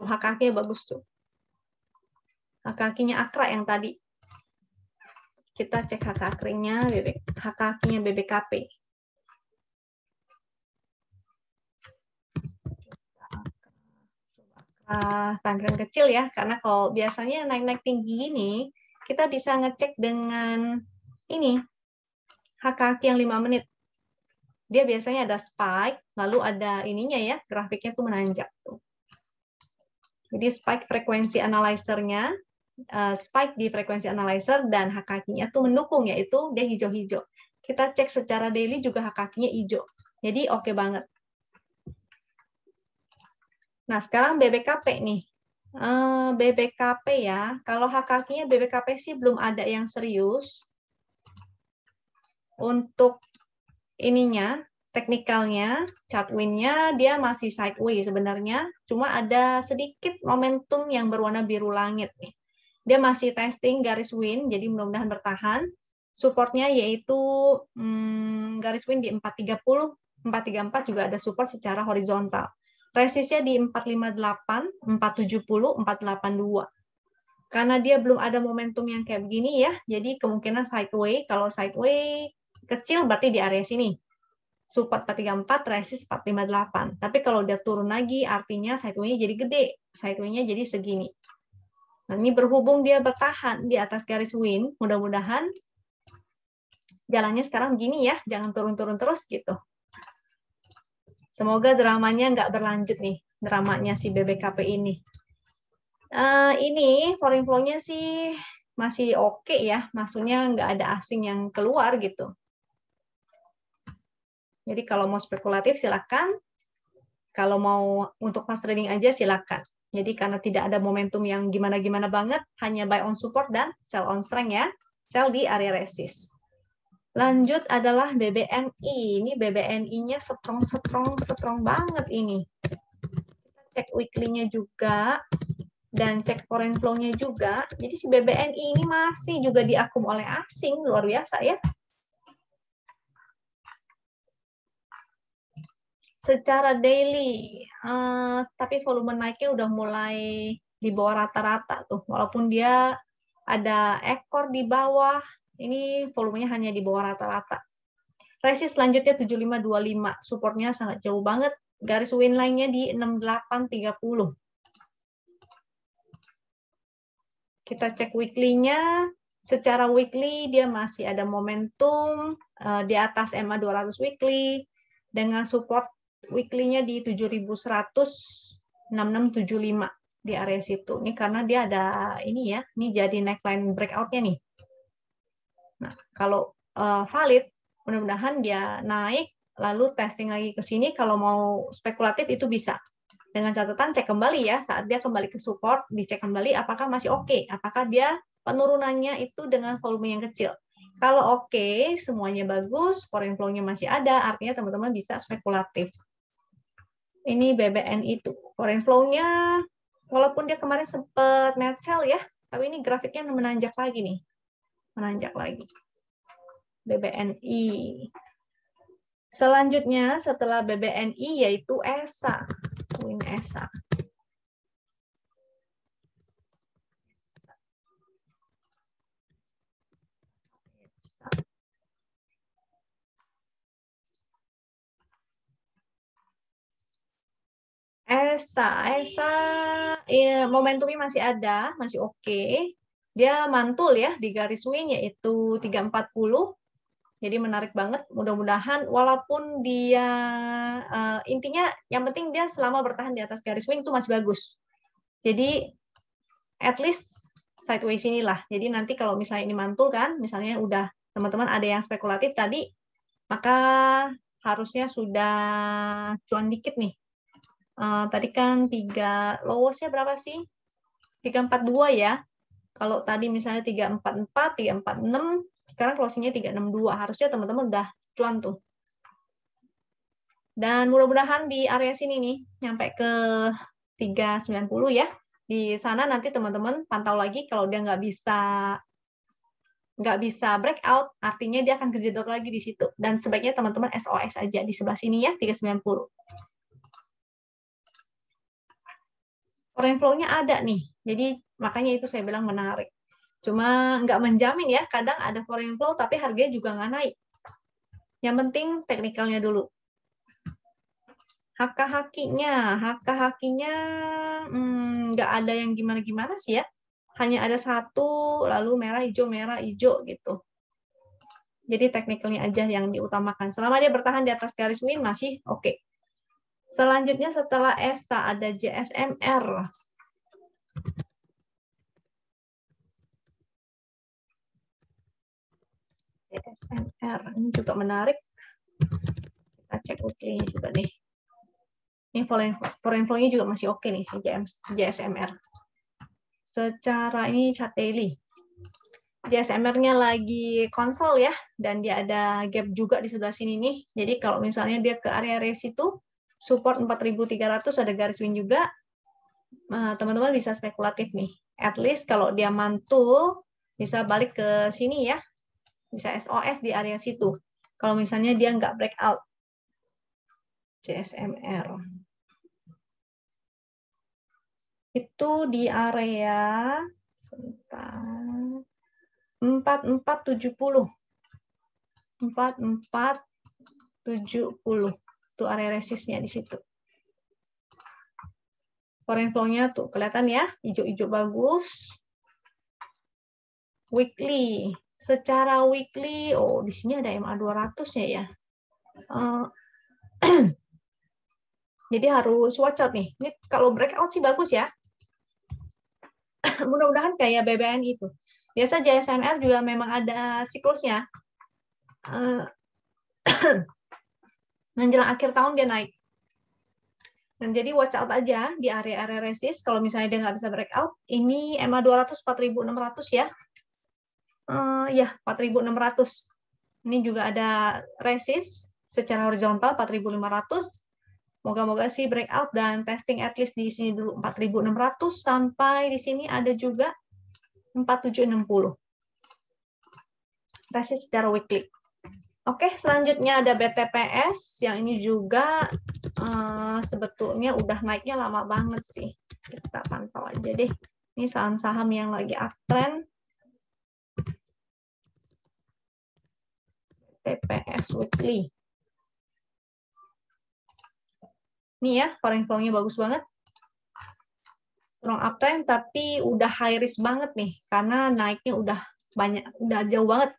HKK bagus tuh. HKK-nya Akra yang tadi. Kita cek HKK-nya BBKP. Tanggapan kecil ya, karena kalau biasanya naik-naik tinggi ini, kita bisa ngecek dengan ini, HKK yang 5 menit. Dia biasanya ada spike, lalu ada ininya ya, grafiknya tuh menanjak tuh. Jadi spike frekuensi analyzer-nya, spike di frekuensi analyzer dan HKK-nya tuh mendukung, yaitu dia hijau-hijau. Kita cek secara daily juga HKK-nya hijau. Jadi oke banget. Nah, sekarang BBKP nih. BBKP ya, kalau HKK-nya BBKP sih belum ada yang serius. Untuk ininya, teknikalnya, chart win-nya dia masih sideways sebenarnya, cuma ada sedikit momentum yang berwarna biru langit nih. Dia masih testing garis win, jadi mudah-mudahan bertahan. Supportnya yaitu garis win di 430, 434 juga ada support secara horizontal. Resistnya di 458, 470, 482. Karena dia belum ada momentum yang kayak begini ya, jadi kemungkinan sideways. Kalau sideways kecil berarti di area sini. Support 434, resist 458. Tapi kalau dia turun lagi, artinya sideways jadi gede. Sideways-nya jadi segini. Nah, ini berhubung dia bertahan di atas garis win, mudah-mudahan jalannya sekarang begini ya, jangan turun-turun terus gitu. Semoga dramanya nggak berlanjut nih, dramanya si BBKP ini. Ini foreign flow-nya sih masih oke ya, maksudnya nggak ada asing yang keluar gitu. Jadi kalau mau spekulatif silakan, kalau mau untuk fast trading aja silakan. Jadi karena tidak ada momentum yang gimana-gimana banget, hanya buy on support dan sell on strength ya, sell di area resist. Lanjut adalah BBNI. Ini BBNI-nya strong banget ini. Kita cek weekly-nya juga dan cek foreign flow-nya juga. Jadi si BBNI ini masih juga diakum oleh asing, luar biasa ya. Secara daily, tapi volume naiknya udah mulai di bawah rata-rata tuh. Walaupun dia ada ekor di bawah, ini volumenya hanya di bawah rata-rata. Resist selanjutnya 7525, supportnya sangat jauh banget. Garis win line-nya di 6830. Kita cek weekly-nya. Secara weekly dia masih ada momentum di atas MA 200 weekly dengan support weekly-nya di 7100, 6675 di area situ. Ini karena dia ada ini ya, ini jadi neckline breakout-nya nih. Nah, kalau valid, mudah-mudahan dia naik, lalu testing lagi ke sini. Kalau mau spekulatif itu bisa. Dengan catatan cek kembali ya, saat dia kembali ke support, dicek kembali apakah masih oke. Apakah dia penurunannya itu dengan volume yang kecil. Kalau oke, semuanya bagus, foreign flow-nya masih ada, artinya teman-teman bisa spekulatif. Ini BBN itu. Foreign flow-nya, walaupun dia kemarin sempat net sell ya, tapi ini grafiknya menanjak lagi nih. Menanjak lagi. BBNI. Selanjutnya setelah BBNI yaitu ESA. Win ESA. ESA ya, momentumnya masih ada, masih oke. Dia mantul ya di garis win yaitu 340. Jadi menarik banget. Mudah-mudahan walaupun dia intinya yang penting dia selama bertahan di atas garis win itu masih bagus. Jadi at least sideways inilah. Jadi nanti kalau misalnya ini mantul kan, misalnya udah teman-teman ada yang spekulatif tadi, maka harusnya sudah cuan dikit nih. Tadi kan 3 lowestnya berapa sih? 342 ya. Kalau tadi misalnya 344, 346, sekarang closingnya 362. Harusnya teman-teman udah cuan tuh. Dan mudah-mudahan di area sini nih, nyampe ke 390 ya. Di sana nanti teman-teman pantau lagi kalau dia nggak bisa breakout, artinya dia akan kejedot lagi di situ. Dan sebaiknya teman-teman SOS aja di sebelah sini ya, 390. Foreign flow-nya ada nih, jadi makanya itu saya bilang menarik. Cuma nggak menjamin ya, kadang ada foreign flow tapi harganya juga nggak naik. Yang penting teknikalnya dulu. HK-hakinya nggak ada yang gimana-gimana sih ya. Hanya ada satu, lalu merah, hijau gitu. Jadi teknikalnya aja yang diutamakan. Selama dia bertahan di atas garis win masih oke. Selanjutnya setelah ESA ada JSMR. JSMR ini juga menarik. Kita cek weekly-nya juga deh. Ini foreign flow-nya juga masih oke nih si JSMR. Secara ini chart daily. JSMR-nya lagi konsol ya, dan dia ada gap juga di sebelah sini nih. Jadi kalau misalnya dia ke area situ, support 4.300 ada garis win juga, teman-teman bisa spekulatif nih. At least kalau dia mantul, bisa balik ke sini ya, bisa SOS di area situ. Kalau misalnya dia nggak breakout. JSMR. Itu di area 4470. 4470. Itu area resistnya di situ. Foreign flow-nya tuh kelihatan ya, hijau-hijau bagus. Weekly. Secara weekly, oh di sini ada MA 200-nya ya. Jadi harus watch out nih. Ini kalau breakout sih bagus ya. Mudah-mudahan kayak BBN itu. Biasa JSMR juga memang ada siklusnya. Menjelang akhir tahun dia naik. Dan jadi watch out aja di area-area resist. Kalau misalnya dia nggak bisa breakout, ini MA 200 4.600 ya. Ya, 4.600. Ini juga ada resist secara horizontal 4.500. Moga-moga sih breakout dan testing at least di sini dulu 4.600 sampai di sini ada juga 4.760. Resist secara weekly. Oke, selanjutnya ada BTPS yang ini juga sebetulnya udah naiknya lama banget sih. Kita pantau aja deh. Ini saham-saham yang lagi uptrend. BTPS weekly. Nih ya, foreign flow-nya bagus banget. Strong uptrend tapi udah high risk banget nih karena naiknya udah banyak, udah jauh banget.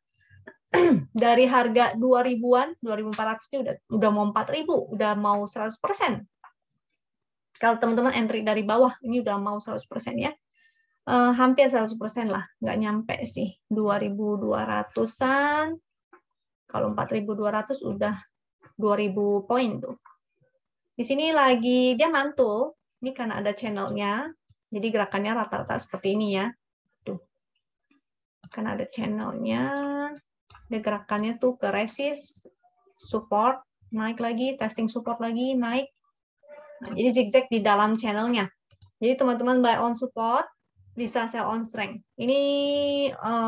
Dari harga 2000-an, 2400 ini udah mau 4000, udah mau 100%. Kalau teman-teman entry dari bawah, ini udah mau 100% ya. Hampir 100% lah, nggak nyampe sih. 2200-an. Kalau 4200 udah 2000 poin tuh. Di sini lagi dia mantul, ini karena ada channelnya, jadi gerakannya rata-rata seperti ini ya. Tuh. Karena ada channelnya, ada gerakannya tuh ke resist, support, naik lagi, testing support lagi, naik. Nah, jadi zigzag di dalam channelnya. Jadi teman-teman buy on support, bisa sell on strength. Ini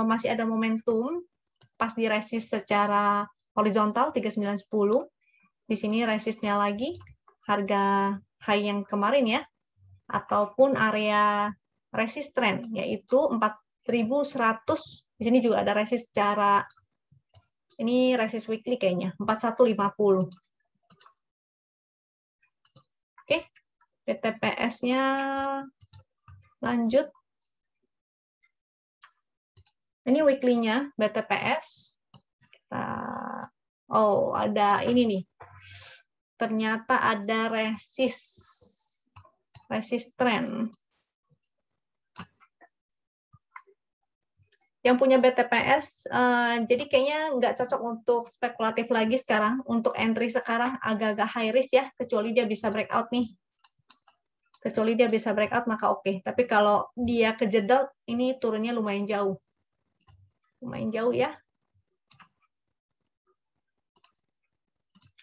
masih ada momentum pas di resist secara horizontal 3910. Di sini resistnya lagi harga high yang kemarin ya, ataupun area resist trend yaitu 4100. Di sini juga ada resist secara ini resist weekly kayaknya 4150. Oke, BTPS-nya lanjut. Ini weekly-nya BTPS. Oh, ada ini nih. Ternyata ada resist trend. yang punya BTPS, jadi kayaknya nggak cocok untuk spekulatif lagi sekarang. Untuk entry sekarang agak-agak high risk ya, kecuali dia bisa breakout nih. Kecuali dia bisa breakout maka oke. Tapi kalau dia kejedot, ini turunnya lumayan jauh. Lumayan jauh ya.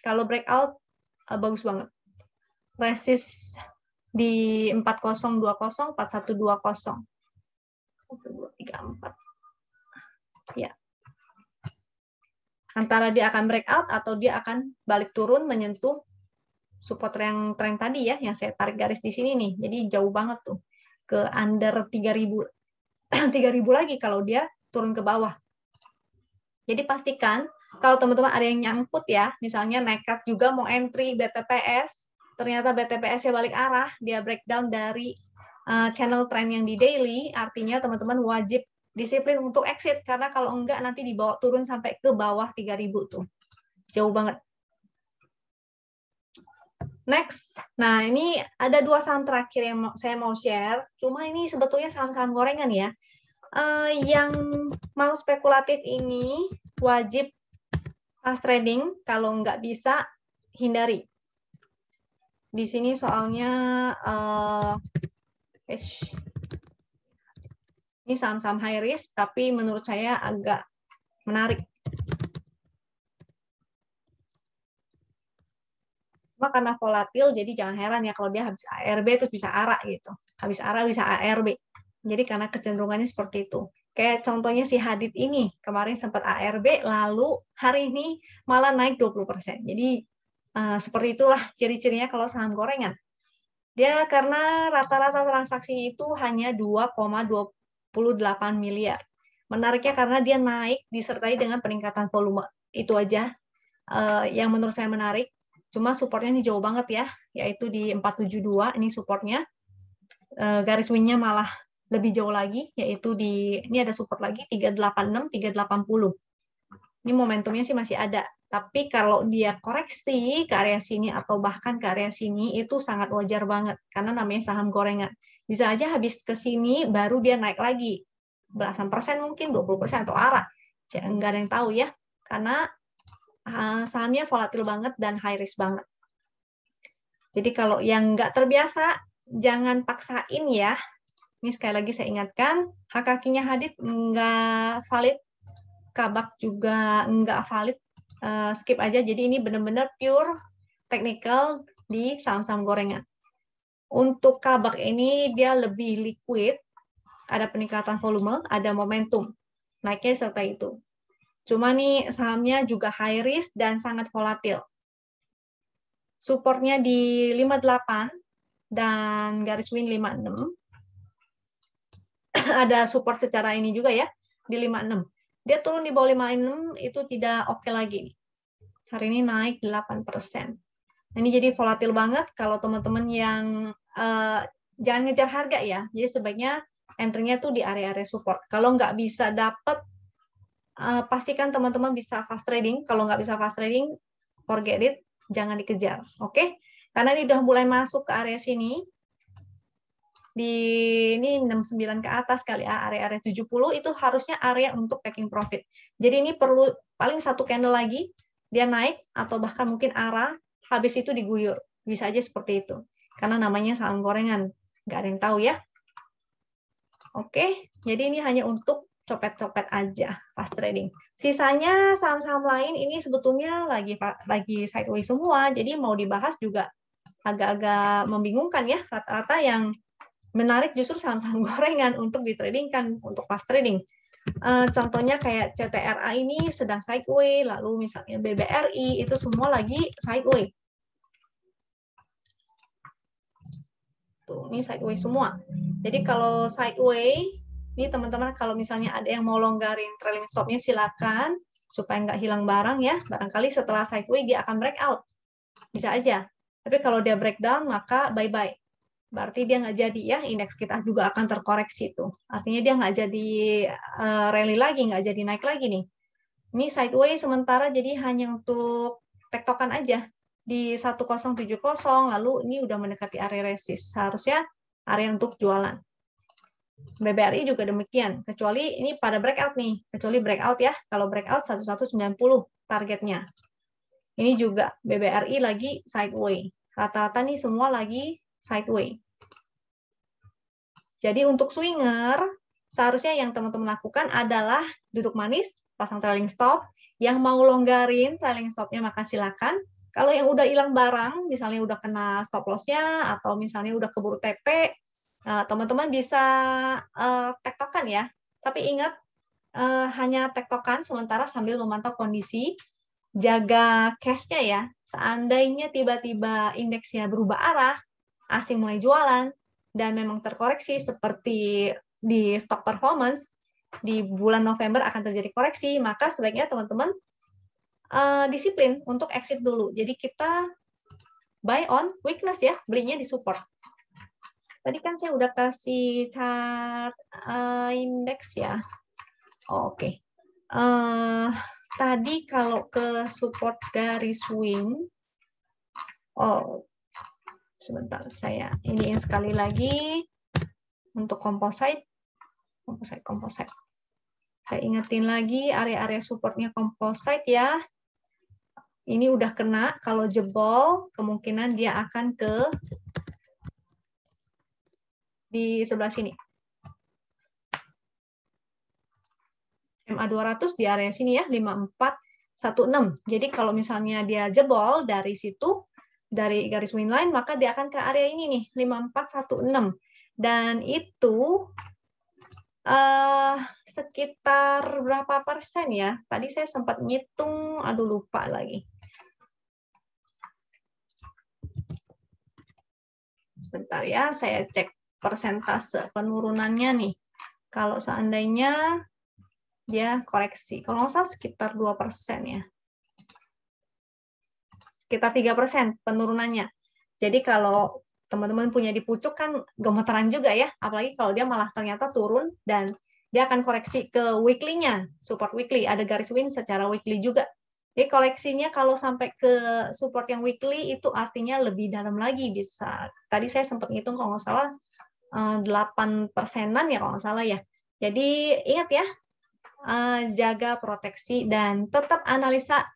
Kalau breakout, bagus banget. Resist di 4020, 4120. 1, 2, 3, 4. Ya. Antara dia akan breakout atau dia akan balik turun menyentuh support yang tren tadi ya, yang saya tarik garis di sini nih. Jadi jauh banget tuh. Ke under 3000. 3000 lagi kalau dia turun ke bawah. Jadi pastikan kalau teman-teman ada yang nyangkut ya, misalnya nekat juga mau entry BTPS, ternyata BTPS-nya balik arah, dia breakdown dari channel trend yang di daily, artinya teman-teman wajib disiplin untuk exit, karena kalau enggak nanti dibawa turun sampai ke bawah 3000 tuh. Jauh banget. Next, nah ini ada 2 saham terakhir yang saya mau share, cuma ini sebetulnya saham-saham gorengan ya. Yang mau spekulatif ini wajib fast trading, kalau nggak bisa hindari. Di sini soalnya ini saham-saham high risk, tapi menurut saya agak menarik. Cuma karena volatil, jadi jangan heran ya kalau dia habis ARB terus bisa ARA gitu. Habis ARA bisa ARB. Jadi karena kecenderungannya seperti itu. Kayak contohnya si Hadid ini, kemarin sempat ARB, lalu hari ini malah naik 20%. Jadi seperti itulah ciri-cirinya kalau saham gorengan. Dia karena rata-rata transaksinya itu hanya 2,28 miliar. Menariknya karena dia naik disertai dengan peningkatan volume. Itu aja yang menurut saya menarik. Cuma supportnya ini jauh banget ya, yaitu di 472, ini supportnya. Garis win-nya malah lebih jauh lagi, yaitu ini ada support lagi, 386, 380. Ini momentumnya sih masih ada. Tapi kalau dia koreksi ke area sini atau bahkan ke area sini, itu sangat wajar banget. Karena namanya saham gorengan. Bisa aja habis ke sini, baru dia naik lagi. Belasan persen mungkin, 20% atau arah. Nggak ada yang tahu ya. Karena sahamnya volatil banget dan high risk banget. Jadi kalau yang nggak terbiasa, jangan paksain ya. Ini sekali lagi saya ingatkan, hak kakinya Hadid nggak valid, Kabak juga nggak valid, skip aja. Jadi ini benar-benar pure technical di saham-saham gorengan. Untuk Kabak ini dia lebih liquid, ada peningkatan volume, ada momentum. Naiknya serta itu. Cuma nih sahamnya juga high risk dan sangat volatil. Supportnya di 58 dan garis win 56. Ada support secara ini juga ya, di 56. Dia turun di bawah 56 itu tidak oke lagi. Hari ini naik 8%. Ini jadi volatil banget kalau teman-teman yang jangan ngejar harga ya. Jadi sebaiknya entry-nya tuh di area-area support. Kalau nggak bisa dapat, pastikan teman-teman bisa fast trading. Kalau nggak bisa fast trading, forget it, jangan dikejar. Oke? Karena ini udah mulai masuk ke area sini. Ini 69 ke atas kali ya, area-area 70 itu harusnya area untuk taking profit. Jadi ini perlu paling satu candle lagi, dia naik atau bahkan mungkin arah, habis itu diguyur. Bisa aja seperti itu. Karena namanya saham gorengan, nggak ada yang tahu ya. Oke, jadi ini hanya untuk copet-copet aja, fast trading. Sisanya saham-saham lain ini sebetulnya lagi sideways semua, jadi mau dibahas juga agak-agak membingungkan ya. Rata-rata yang menarik justru saham-saham gorengan untuk ditradingkan, untuk fast trading. Contohnya kayak CTRA ini sedang sideways, lalu misalnya BBRI itu semua lagi sideways. Tuh, ini sideways semua. Jadi kalau sideways, ini teman-teman kalau misalnya ada yang mau longgarin trailing stopnya silakan supaya nggak hilang barang ya. Barangkali setelah sideways dia akan breakout. Bisa aja. Tapi kalau dia breakdown maka bye-bye. Berarti dia nggak jadi ya, indeks kita juga akan terkoreksi tuh. Artinya dia nggak jadi rally lagi, nggak jadi naik lagi nih. Ini sideways sementara jadi hanya untuk tektokan aja di 1070, lalu ini udah mendekati area resist. Seharusnya area untuk jualan. BBRI juga demikian, kecuali ini pada breakout nih, kecuali breakout ya. Kalau breakout 1190 targetnya. Ini juga BBRI lagi sideways. Rata-rata nih semua lagi sideways. Jadi untuk swinger, seharusnya yang teman-teman lakukan adalah duduk manis, pasang trailing stop. Yang mau longgarin trailing stopnya maka silakan. Kalau yang udah hilang barang, misalnya udah kena stop loss-nya, atau misalnya udah keburu TP, teman-teman bisa tektokan ya. Tapi ingat, hanya tektokan sementara sambil memantau kondisi, jaga cash-nya ya. Seandainya tiba-tiba indeksnya berubah arah, asing mulai jualan, dan memang terkoreksi seperti di stock performance, di bulan November akan terjadi koreksi, maka sebaiknya teman-teman disiplin untuk exit dulu. Jadi kita buy on weakness ya, belinya di support. Tadi kan saya udah kasih chart indeks ya. Oke. Tadi kalau ke support dari swing, sebentar saya iniin sekali lagi untuk composite. Saya ingetin lagi area-area supportnya composite ya. Ini udah kena, kalau jebol kemungkinan dia akan ke di sebelah sini. MA200 di area sini ya, 5416. Jadi kalau misalnya dia jebol dari situ, dari garis winline, maka dia akan ke area ini nih, 5416. Dan itu sekitar berapa persen ya? Tadi saya sempat ngitung, aduh lupa lagi. Sebentar ya, saya cek persentase penurunannya nih. Kalau seandainya dia koreksi, kalau nggak salah sekitar 2% ya. Sekitar 3% penurunannya. Jadi kalau teman-teman punya di pucuk kan gemeteran juga ya, apalagi kalau dia malah ternyata turun dan dia akan koreksi ke weekly-nya, support weekly, ada garis win secara weekly juga. Jadi koleksinya kalau sampai ke support yang weekly itu artinya lebih dalam lagi bisa. Tadi saya sempat ngitung kalau nggak salah 8%-an ya kalau nggak salah ya. Jadi ingat ya, jaga proteksi dan tetap analisa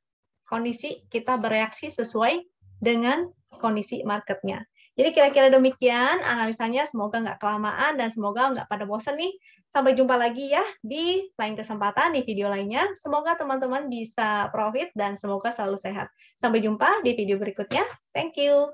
kondisi, kita bereaksi sesuai dengan kondisi marketnya. Jadi kira-kira demikian analisanya, semoga nggak kelamaan dan semoga nggak pada bosan nih. Sampai jumpa lagi ya di lain kesempatan di video lainnya. Semoga teman-teman bisa profit dan semoga selalu sehat. Sampai jumpa di video berikutnya. Thank you.